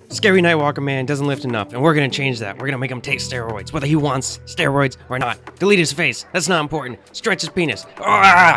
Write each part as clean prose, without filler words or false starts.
Scary Nightwalker man doesn't lift enough, and we're gonna change that. We're gonna make him take steroids, whether he wants steroids or not. Delete his face, that's not important. Stretch his penis.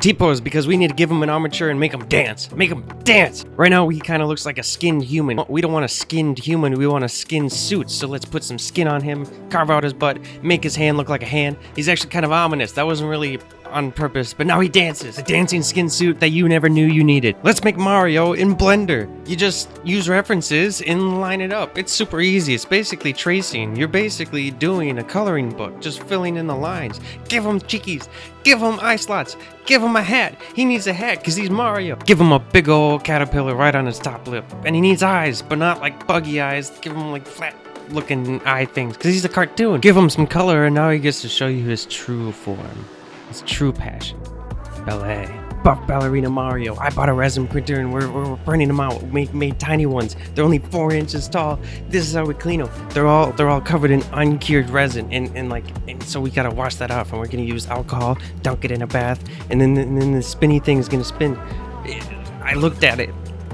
T-pose, because we need to give him an armature and make him dance. Make him dance! Right now, he kind of looks like a skinned human. We don't want a skinned human, we want a skinned suit. So let's put some skin on him, carve out his butt, make his hand look like a hand. He's actually kind of ominous. That wasn't really on purpose, but now he dances. A dancing skin suit that you never knew you needed. Let's make Mario in Blender. You just use references and line it up. It's super easy. It's basically tracing. You're basically doing a coloring book, just filling in the lines. Give him cheekies. Give him eye slots. Give him a hat. He needs a hat because he's Mario. Give him a big old caterpillar right on his top lip. And he needs eyes, but not like buggy eyes. Give him like flat looking eye things because he's a cartoon. Give him some color and now he gets to show you his true form. His true passion. Ballet. Buff Ballerina Mario. I bought a resin printer and we're printing them out. Made tiny ones. They're only 4 inches tall. This is how we clean them. They're all covered in uncured resin and so we gotta wash that off and we're gonna use alcohol, dunk it in a bath, and then the spinny thing is gonna spin. I looked at it.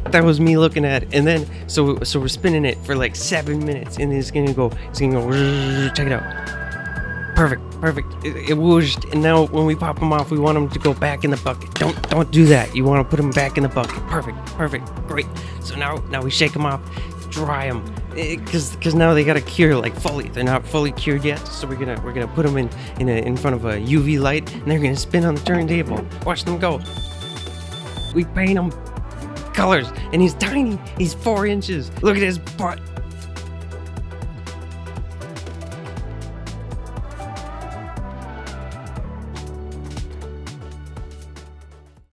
That was me looking at it, and then so we're spinning it for like 7 minutes, and it's gonna go. Check it out. Perfect. It whooshed, and now when we pop them off, we want them to go back in the bucket. Don't do that. You want to put them back in the bucket. Perfect, great. So now we shake them off, dry them, because now they gotta cure like fully. They're not fully cured yet, so we're gonna put them in front of a UV light, and they're gonna spin on the turntable. Watch them go. We paint them colors, and he's tiny. He's 4 inches. Look at his butt.